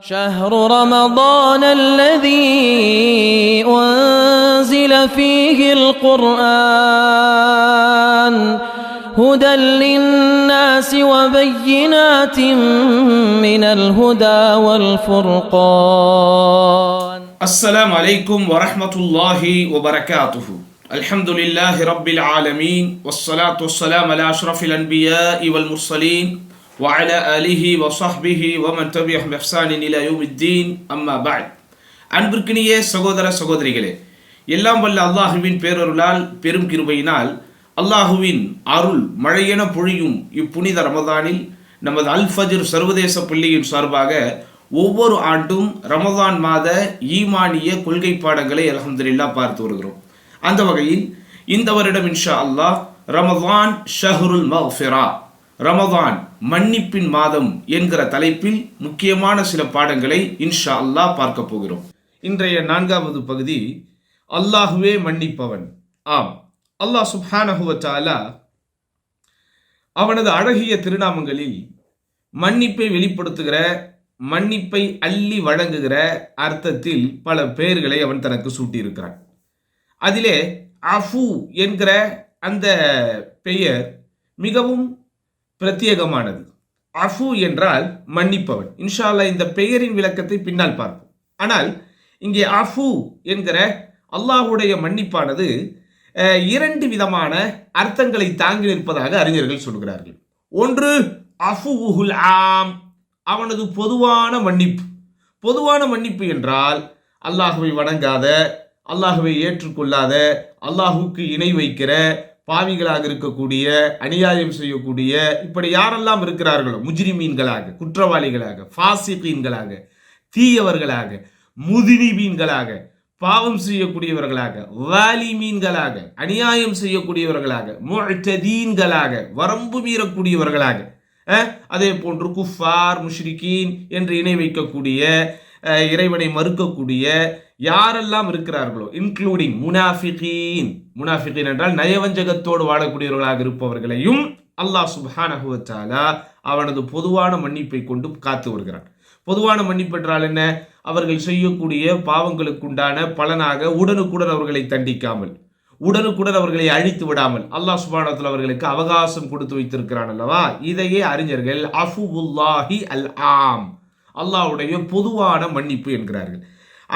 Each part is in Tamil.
شهر رمضان الذي أنزل فيه القرآن هدى للناس وبينات من الهدى والفرقان. السلام عليكم ورحمة الله وبركاته. الحمد لله رب العالمين والصلاة والسلام على أشرف الأنبياء والمرسلين وعلى آله وصحبه ومن تبعهم بإحسان إلى يوم الدين أما بعد. அன்பிற்கினிய சகோதர சகோதரிகளே, எல்லாம் வல்ல அல்லாஹுவின் பேரருளால் பெரும் கிருபையினால் அல்லாஹுவின் அருள் மழையென பொழியும் இப்புனித ரமதானில் நமது அல் ஃபஜ்ர் சர்வதேச பள்ளியின் சார்பாக ஒவ்வொரு ஆண்டும் ரமதான் மாத ஈமானிய கொள்கை பாடங்களை அல்ஹம்துலில்லாஹ் பார்த்து வருகிறோம். அந்த வகையில் இந்த வருடம் இன்ஷா அல்லாஹ் ரமதான் ஷஹ்ருல் மக்ஃபிரா, ரமதான் மன்னிப்பின் மாதம் என்கிற தலைப்பில் முக்கியமான சில பாடங்களை இன்ஷா அல்லாஹ் பார்க்க போகிறோம். இன்றைய 4வது பகுதி அல்லாஹுவே மன்னிப்பவன். ஆம், அல்லாஹ் சுப்ஹானஹு வ தஆலா அவனது அழகிய திருநாமங்களில் மன்னிப்பை வெளிப்படுத்துகிற, மன்னிப்பை அள்ளி வழங்குகிற அர்த்தத்தில் பல பெயர்களை அவன் தனக்கு சூட்டியிருக்கிறான். அதிலே அஃபு என்கிற அந்த பெயர் மிகவும் பிரத்யேகமானது. அஃபு என்றால் மன்னிப்பவன். இன்ஷா அல்லாஹ் இந்த பெயரின் விளக்கத்தை பின்னால் பார்ப்போம். ஆனால் இங்கே அஃபு என்கிற அல்லாஹுடைய மன்னிப்பானது 2 விதமான அர்த்தங்களை தாங்கி நிற்பதாக அறிஞர்கள் சொல்கிறார்கள். ஒன்று அஃபுவுல் ஆம், அவனது பொதுவான மன்னிப்பு. பொதுவான மன்னிப்பு என்றால் அல்லாஹுவை வணங்காத, அல்லாஹுவை ஏற்றுக்கொள்ளாத, அல்லாஹுக்கு இணை வைக்கிற, பாவிகளாக இருக்கக்கூடிய, அநியாயம் செய்யக்கூடிய, இப்படி யாரெல்லாம் இருக்கிறார்களோ முஜ்ரிமீன்களாக, குற்றவாளிகளாக, ஃபாசிகீன்களாக, தீயவர்களாக, முதினிபீன்களாக, பாவம் செய்யக்கூடியவர்களாக, வாலிமீன்களாக, அநியாயம் செய்யக்கூடியவர்களாக, முஅ்ததீன்களாக, வரம்பு மீறக்கூடியவர்களாக, அதே போன்று குஃபார் முஷ்ரிகீன் என்று இணை வைக்கக்கூடிய, இறைவனை மறுக்கக்கூடிய யாரெல்லாம் இருக்கிறார்களோ, இன்க்ளூடிங் முனாஃபிகீன். முனாஃபிகீன் என்றால் நயவஞ்சகத்தோடு வாழக்கூடியவர்களாக இருப்பவர்களையும் அல்லாஹ் சுப்ஹானஹு வ தஆலா அவனது பொதுவான மன்னிப்பை கொண்டு காத்து வருகிறான். பொதுவான மன்னிப்பு என்றால் என்ன? அவர்கள் செய்யக்கூடிய பாவங்களுக்குண்டான பலனாக உடனுக்குடன் அவர்களை தண்டிக்காமல், உடனுக்குடன் அவர்களை அழித்து விடாமல் அல்லாஹ் சுப்ஹானஹு வ தஆலா அவர்களுக்கு அவகாசம் கொடுத்து வைத்திருக்கிறான் அல்லவா? இதையே அறிஞர்கள் அஃபுவுல்லாஹி அல் ஆம், அல்லாஹ்வுடைய பொதுவான மன்னிப்பு என்கிறார்கள்.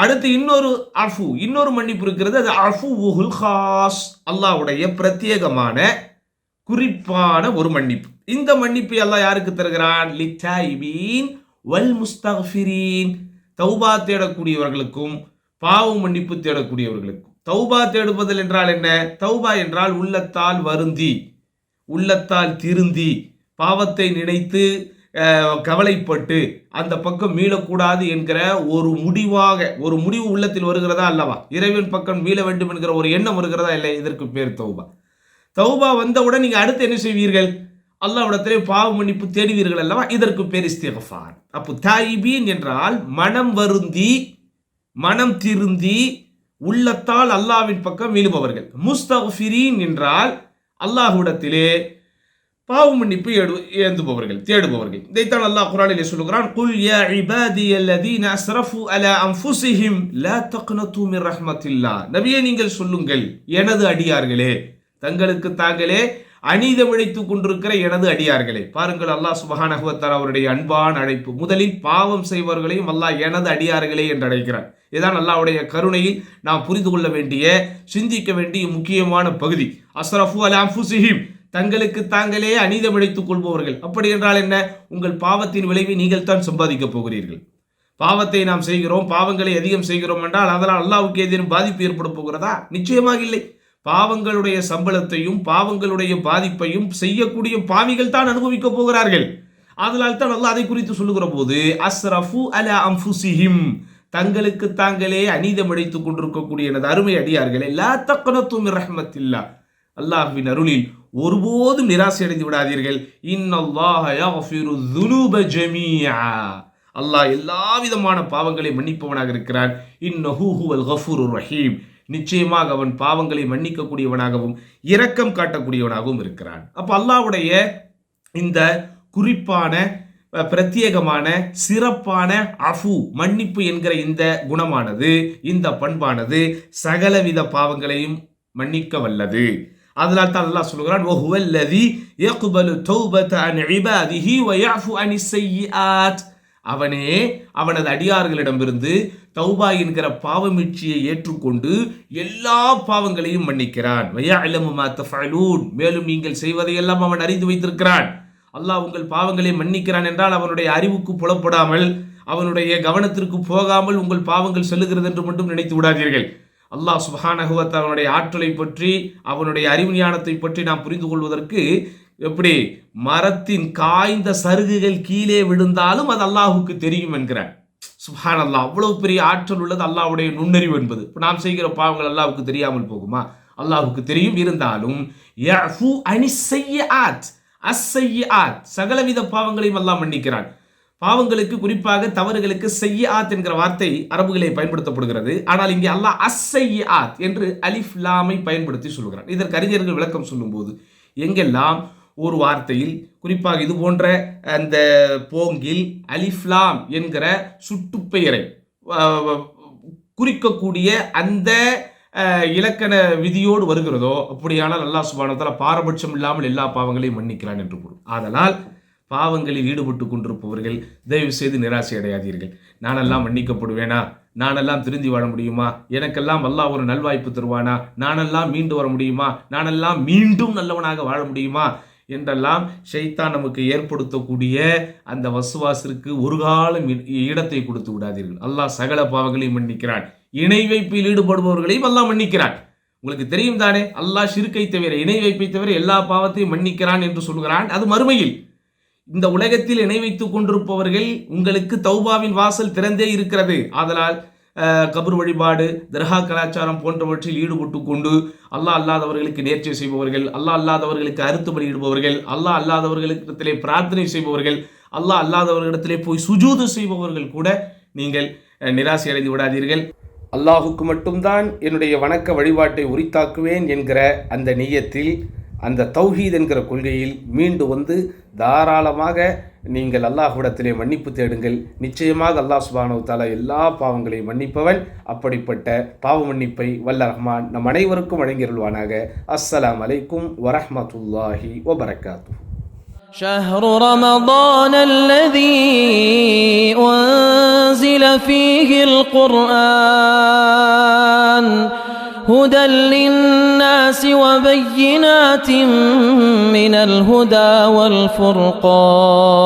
அடுத்து இன்னொரு அஃபு, இன்னொரு மன்னிப்பு இருக்கிறது. அது அஃபுவுல் காஸ், அல்லாஹ்வுடைய பிரத்யேகமான குறிப்பான ஒரு மன்னிப்பு. இந்த மன்னிப்பை அல்லாஹ் யாருக்கு தருகிறான்? லித்தாயிபீன் வல் முஸ்தக்ஃபிரீன், தௌபா தேடக்கூடியவர்களுக்கும் பாவம் மன்னிப்பு தேடக்கூடியவர்களுக்கும். தௌபா தேடுவதில் என்றால் என்ன? தௌபா என்றால் உள்ளத்தால் வருந்தி, உள்ளத்தால் திருந்தி, பாவத்தை நினைத்து கவலைப்பட்டு அந்த பக்கம் மீளக்கூடாது என்கிற ஒரு முடிவு உள்ளத்தில் வருகிறதா அல்லவா? இறைவன் பக்கம் மீள வேண்டும் என்கிற ஒரு எண்ணம் வருகிறதா இல்லை? இதற்கு பேர் தௌபா. தௌபா வந்தவுடன் நீங்க அடுத்து என்ன செய்வீர்கள்? அல்லாஹ்விடத்திலே பாவ மன்னிப்பு தேடுவீர்கள் அல்லவா? இதற்கு பேர் இஸ்திக்ஃபார். அப்போ தாயிபீன் என்றால் மனம் வருந்தி, மனம் திருந்தி, உள்ளத்தால் அல்லாஹ்வின் பக்கம் மீளுபவர்கள். முஸ்தக்ஃபிரீன் என்றால் அல்லாஹ்விடத்திலே பாவ மன்னிப்பு ஏந்துபவர்கள், தேடுபவர்கள். இதைத்தான் அல்லாஹ் குர்ஆனிலே சொல்கிறான், குல் யா இபாதியல்லதீன அஸ்ரஃபு அலா அன்ஃபுஸிஹிம் லா தக்னது மின் ரஹ்மத்தில்லாஹ். நபியே நீங்கள் சொல்லுங்கள், எனது அடியார்களே, தங்களுக்கு தாங்களே அநீதம் இழைத்துக் கொண்டிருக்கிற எனது அடியார்களே. பாருங்கள், அல்லாஹ் சுப்ஹானஹு வ தஆலா அவருடைய அன்பான அழைப்பு. முதலில் பாவம் செய்வர்களையும் அல்லாஹ் எனது அடியார்களே என்று அழைக்கிறான். இதுதான் அல்லாஹ்வுடைய கருணையில் நாம் புரிந்து கொள்ள வேண்டிய, சிந்திக்க வேண்டிய முக்கியமான பகுதி. அஸ்ரஃபு அலா அன்ஃபுஸிஹிம், தங்களுக்கு தாங்களே அநீதம் இழைத்துக் கொள்பவர்கள். அப்படி என்றால் என்ன? உங்கள் பாவத்தின் விளைவை நீங்கள் தான் சம்பாதிக்க போகிறீர்கள். பாவத்தை நாம் செய்கிறோம், பாவங்களை அதிகம் செய்கிறோம் என்றால் அதனால் அல்லாஹ்வுக்கு ஏதேனும் பாதிப்பு ஏற்பட போகிறதா? நிச்சயமாக இல்லை. பாவங்களுடைய சம்பளத்தையும் பாவங்களுடைய பாதிப்பையும் செய்யக்கூடிய பாவிகள் தான் அனுபவிக்க போகிறார்கள். அதனால் தான் அல்லாஹ் அதை குறித்து சொல்லுகிற போது அஸ்ரஃபு அலா அன்ஃபுஸிஹிம், தங்களுக்கு தாங்களே அநீதம் இழைத்துக் கொண்டிருக்கக்கூடிய எனது அருமை அடியார்களே, லா தக்னது மின் ரஹ்மத்தில்லாஹ், அல்லாஹ்வின் அருளில் ஒருபோதும் நிராசை அடைந்து விடாதீர்கள். இன்னல்லாஹ யக்ஃபிரு ذுனூப ஜமீஆ, அல்லாஹ் எல்லா விதமான பாவங்களை மன்னிப்பவனாக இருக்கிறான். இன்னஹு ஹுவல் கஃபூருர் ரஹீம், நிச்சயமாக அவன் பாவங்களை மன்னிக்கக்கூடியவனாகவும் இரக்கம் காட்டக்கூடியவனாகவும் இருக்கிறான். அப்போ அல்லாஹ்வுடைய இந்த குறிப்பான பிரத்யேகமான சிறப்பான அஃபு மன்னிப்பு என்கிற இந்த குணமானது, இந்த பண்பானது சகலவித பாவங்களையும் மன்னிக்க வல்லது. அதனால் தான் அல்லாஹ் சொல்கிறான், வஹுவல்லதி யக்பலு தௌபத அன் இபாதிஹி வ யஃபு அனிஸ் ஸய்யிஆத். அவனே அவனது அடியார்களிடமிருந்து தௌபா என்கிற பாவமீட்சியை ஏற்றுக்கொண்டு எல்லா பாவங்களையும் மன்னிக்கிறான். வயஅலமு மா தஃஅலூன், மேலும் நீங்கள் செய்வதையெல்லாம் அவன் அறிந்து வைத்திருக்கிறான். அல்லாஹ் உங்கள் பாவங்களை மன்னிக்கிறான் என்றால் அவனுடைய அறிவுக்கு புலப்படாமல், அவனுடைய கவனத்திற்கு போகாமல் உங்கள் பாவங்கள் செல்லுகிறது என்று மட்டும் நினைத்து விடாதீர்கள். அல்லாஹ் சுப்ஹானஹு வ தஆலா அவனுடைய ஆற்றலை பற்றி, அவனுடைய அறிவு ஞானத்தை பற்றி நாம் புரிந்து கொள்வதற்கு, எப்படி மரத்தின் காய்ந்த சருகுகள் கீழே விழுந்தாலும் அது அல்லாஹுக்கு தெரியும் என்கிறான். சுப்ஹானல்லாஹ், அவ்வளவு பெரிய ஆற்றல் உள்ளது அல்லாஹ்வுடைய நுண்ணறிவு என்பது. இப்போ நாம் செய்கிற பாவங்கள் அல்லாஹுக்கு தெரியாமல் போகுமா? அல்லாஹுக்கு தெரியும். இருந்தாலும் யஃபு அனிஸ் ஸய்யிஆத், அஸ்ஸய்யிஆத், சகலவித பாவங்களையும் அல்லாஹ் மன்னிக்கிறான். பாவங்களுக்கு, குறிப்பாக தவறுகளுக்கு ஸய்யிஆத் என்கிற வார்த்தை அரபுகளிலே பயன்படுத்தப்படுகிறது. ஆனால் இங்கே அல்லாஹ் அஸ்ஸய்யிஆத் என்று அலிஃப் லாமை பயன்படுத்தி சொல்கிறான். இதற்கு அறிஞர்கள் விளக்கம் சொல்லும்போது, எங்கெல்லாம் ஒரு வார்த்தையில், குறிப்பாக இது போன்ற அந்த போங்கில் அலிஃப்லாம் என்கிற சுட்டுப்பெயரை குறிக்கக்கூடிய அந்த இலக்கண விதியோடு வருகிறதோ, அப்படியானால் அல்லாஹ் சுப்ஹானஹு வ தஆலா பாரபட்சம் இல்லாமல் எல்லா பாவங்களையும் மன்னிக்கிறான் என்று பொருள். ஆதலால் பாவங்களில் ஈடுபட்டு கொண்டிருப்பவர்கள் தயவு செய்து நிராசை அடையாதீர்கள். நானெல்லாம் மன்னிக்கப்படுவேனா? நானெல்லாம் திருந்தி வாழ முடியுமா? எனக்கெல்லாம் அல்லாஹ் ஒரு நல்வாய்ப்பு தருவானா? நானெல்லாம் மீண்டு வர முடியுமா? நானெல்லாம் மீண்டும் நல்லவனாக வாழ முடியுமா என்றெல்லாம் ஷைத்தான் நமக்கு ஏற்படுத்தக்கூடிய அந்த வசுவாசிற்கு ஒரு காலம் இடத்தை கொடுத்து விடாதீர்கள். அல்லாஹ் சகல பாவங்களையும் மன்னிக்கிறான். இணை வைப்பில் ஈடுபடுபவர்களையும் அல்லாஹ் மன்னிக்கிறான். உங்களுக்கு தெரியும் தானே, அல்லாஹ் ஷிர்க்கை தவிர, இணை வைப்பை தவிர எல்லா பாவத்தையும் மன்னிக்கிறான் என்று சொல்கிறான். அது மறுமையில். இந்த உலகத்தில் இணை வைத்துக் கொண்டிருப்பவர்கள், உங்களுக்கு தௌபாவின் வாசல் திறந்தே இருக்கிறது. ஆதலால் கபர் வழிபாடு, தர்கா கலாச்சாரம் போன்றவற்றில் ஈடுபட்டு கொண்டு அல்லாஹ் அல்லாதவர்களுக்கு நேர்ச்சை செய்பவர்கள், அல்லாஹ் அல்லாதவர்களுக்கு அறுத்து பலியிடுபவர்கள், அல்லாஹ் அல்லாதவர்களிடத்திலே பிரார்த்தனை செய்பவர்கள், அல்லாஹ் அல்லாதவர்களிடத்திலே போய் சுஜூது செய்பவர்கள் கூட நீங்கள் நிராசை அடைந்து விடாதீர்கள். அல்லாஹுக்கு மட்டும்தான் என்னுடைய வணக்க வழிபாட்டை உரித்தாக்குவேன் என்கிற அந்த நியத்தில், அந்த தௌஹீத் என்கிற கொள்கையில் மீண்டு வந்து தாராளமாக நீங்கள் அல்லாஹ்விடத்திலே மன்னிப்பு தேடுங்கள். நிச்சயமாக அல்லாஹ் சுப்ஹானஹு வ தஆலா எல்லா பாவங்களையும் மன்னிப்பவன். அப்படிப்பட்ட பாவ மன்னிப்பை வல்ல ரஹ்மான் நம் அனைவருக்கும் வழங்கியருள்வானாக. அஸ்ஸலாமு அலைக்கும் வரஹ்மத்துல்லாஹி வபரகாத்துஹு. شهر رمضان الذي أنزل فيه القرآن هدى للناس وبينات من الهدى والفرقان.